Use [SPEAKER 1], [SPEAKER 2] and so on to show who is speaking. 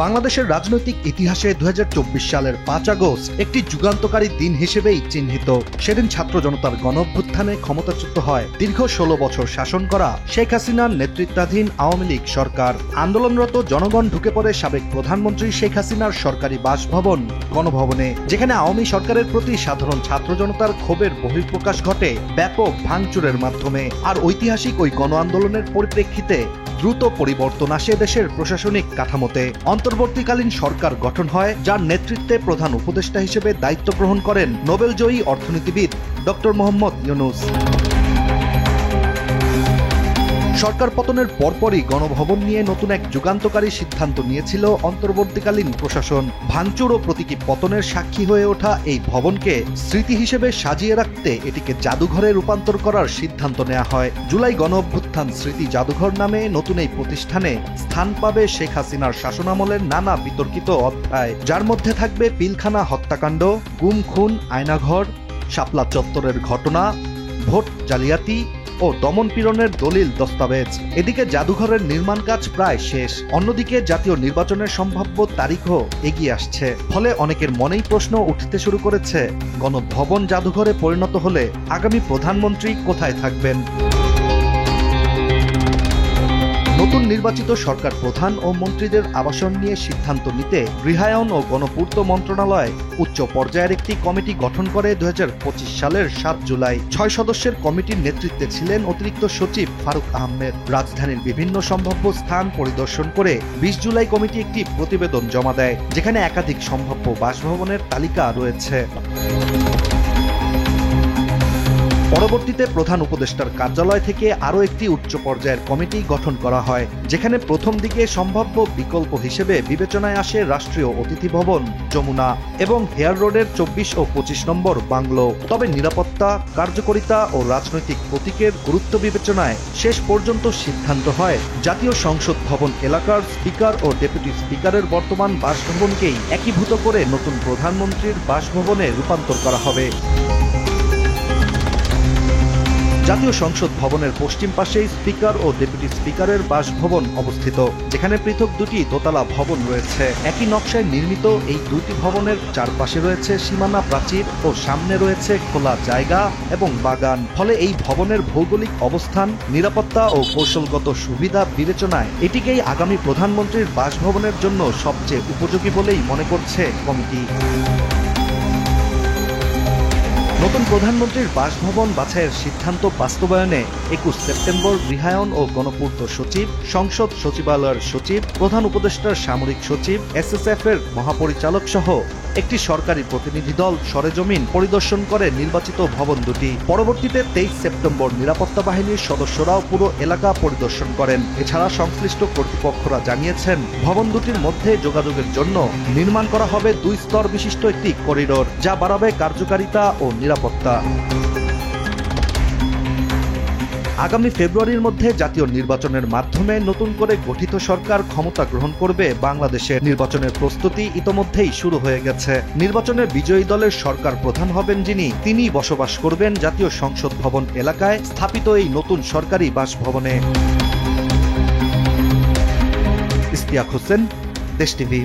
[SPEAKER 1] বাংলাদেশের রাজনৈতিক ইতিহাসে ২০২৪ সালের ৫ আগস্ট একটি যুগান্তকারী দিন হিসেবেই চিহ্নিত। সেদিন ছাত্র জনতার গণঅভ্যুত্থানে ক্ষমতাচ্যুত হয় দীর্ঘ ১৬ বছর শাসন করা শেখ হাসিনার নেতৃত্বাধীন আওয়ামী লীগ সরকার। আন্দোলনরত জনগণ ঢুকে পড়ে সাবেক প্রধানমন্ত্রী শেখ হাসিনার সরকারি বাসভবন গণভবনে, যেখানে আওয়ামী সরকারের প্রতি সাধারণ ছাত্র জনতার ক্ষোভের বহিঃপ্রকাশ ঘটে ব্যাপক ভাঙচুরের মাধ্যমে। আর ঐতিহাসিক ওই গণ আন্দোলনের পরিপ্রেক্ষিতে দ্রুত পরিবর্তন আসে দেশের প্রশাসনিক কাঠামোতে। অন্তর্বর্তীকালীন সরকার গঠন হয়, যার নেতৃত্বে প্রধান উপদেষ্টা হিসেবে দায়িত্ব গ্রহণ করেন নোবেলজয়ী অর্থনীতিবিদ ডক্টর মোহাম্মদ ইউনূস। সরকার পতনের পরপরই গণভবন নিয়ে নতুন এক যুগান্তকারী সিদ্ধান্ত নিয়েছিল অন্তর্বর্তীকালীন প্রশাসন। ভাঙচুর ও প্রতীকী পতনের সাক্ষী হয়ে ওঠা এই ভবনকে স্মৃতি হিসেবে সাজিয়ে রাখতে এটিকে জাদুঘরে রূপান্তর করার সিদ্ধান্ত নেওয়া হয়। জুলাই গণঅভ্যুত্থান স্মৃতি জাদুঘর নামে নতুন এই প্রতিষ্ঠানে স্থান পাবে শেখ হাসিনার শাসনামলের নানা বিতর্কিত অধ্যায়, যার মধ্যে থাকবে পিলখানা হত্যাকাণ্ড, গুম খুন, আয়নাঘর, শাপলা চত্বরের ঘটনা, ভোট জালিয়াতি ও দমনপীড়নের দলিল দস্তাবেজ। এদিকে জাদুঘরের নির্মাণ কাজ প্রায় শেষ, অন্যদিকে জাতীয় নির্বাচনের সম্ভাব্য তারিখও এগিয়ে আসছে। ফলে অনেকের মনেই প্রশ্ন উঠতে শুরু করেছে, গণভবন জাদুঘরে পরিণত হলে আগামী প্রধানমন্ত্রী কোথায় থাকবেন? নতুন নির্বাচিত সরকার প্রধান ও মন্ত্রীদের আবাসন নিয়ে সিদ্ধান্ত নিতে গৃহায়ন ও গণপূর্ত মন্ত্রণালয় উচ্চ পর্যায়ের একটি কমিটি গঠন করে ২০২৫ সালের ৭ জুলাই। ৬ সদস্যের কমিটির নেতৃত্বে ছিলেন অতিরিক্ত সচিব ফারুক আহমেদ। রাজধানীর বিভিন্ন সম্ভাব্য স্থান পরিদর্শন করে ২০ জুলাই কমিটি একটি প্রতিবেদন জমা দেয়, যেখানে একাধিক সম্ভাব্য বাসভবনের তালিকা রয়েছে। পরবর্তীতে প্রধান উপদেষ্টার কার্যালয় থেকে আরও একটি উচ্চ পর্যায়ের কমিটি গঠন করা হয়, যেখানে প্রথম দিকে সম্ভাব্য বিকল্প হিসেবে বিবেচনায় আসে রাষ্ট্রীয় অতিথি ভবন যমুনা এবং হেয়ার রোডের ২৪ ও ২৫ নম্বর বাংলো। তবে নিরাপত্তা, কার্যকারিতা ও রাজনৈতিক প্রতীকের গুরুত্ব বিবেচনায় শেষ পর্যন্ত সিদ্ধান্ত হয় জাতীয় সংসদ ভবন এলাকার স্পিকার ও ডেপুটি স্পিকারের বর্তমান বাসভবনকেই একীভূত করে নতুন প্রধানমন্ত্রীর বাসভবনে রূপান্তর করা হবে। জাতীয় সংসদ ভবনের পশ্চিম পাশেই স্পিকার ও ডেপুটি স্পিকারের বাসভবন অবস্থিত, যেখানে পৃথক দুটি দোতলা ভবন রয়েছে। একই নকশায় নির্মিত এই দুটি ভবনের চারপাশে রয়েছে সীমানা প্রাচীর ও সামনে রয়েছে খোলা জায়গা এবং বাগান। ফলে এই ভবনের ভৌগোলিক অবস্থান, নিরাপত্তা ও কৌশলগত সুবিধা বিবেচনায় এটিকেই আগামী প্রধানমন্ত্রীর বাসভবনের জন্য সবচেয়ে উপযোগী বলেই মনে করছে কমিটি। নতুন প্রধানমন্ত্রীর বাসভবন বাছাইয়ের সিদ্ধান্ত বাস্তবায়নে ২১ সেপ্টেম্বর গৃহায়ন ও গণপূর্ত সচিব, সংসদ সচিবালয়ের সচিব, প্রধান উপদেষ্টার সামরিক সচিব, এসএসএফ এর মহাপরিচালক সহ একটি সরকারি প্রতিনিধি দল সরেজমিন পরিদর্শন করে নির্বাচিত ভবন দুটি। পরবর্তীতে ২৩ সেপ্টেম্বর নিরাপত্তা বাহিনীর সদস্যরাও পুরো এলাকা পরিদর্শন করেন। এছাড়া সংশ্লিষ্ট কর্তৃপক্ষরা জানিয়েছেন, ভবন দুটির মধ্যে যোগাযোগের জন্য নির্মাণ করা হবে ২ স্তর বিশিষ্ট একটি করিডোর, যা বাড়াবে কার্যকারিতা ও নিরাপত্তা। আগামী ফেব্রুয়ারির মধ্যে জাতীয় নির্বাচনের মাধ্যমে নতুন করে গঠিত সরকার ক্ষমতা গ্রহণ করবে বাংলাদেশে। নির্বাচনের প্রস্তুতি ইতোমধ্যেই শুরু হয়ে গেছে। নির্বাচনের বিজয়ী দলের সরকার প্রধান হবেন যিনি, তিনিই বসবাস করবেন জাতীয় সংসদ ভবন এলাকায় স্থাপিত এই নতুন সরকারি বাসভবনে। ইশতিয়াক হোসেন, দেশ টিভি।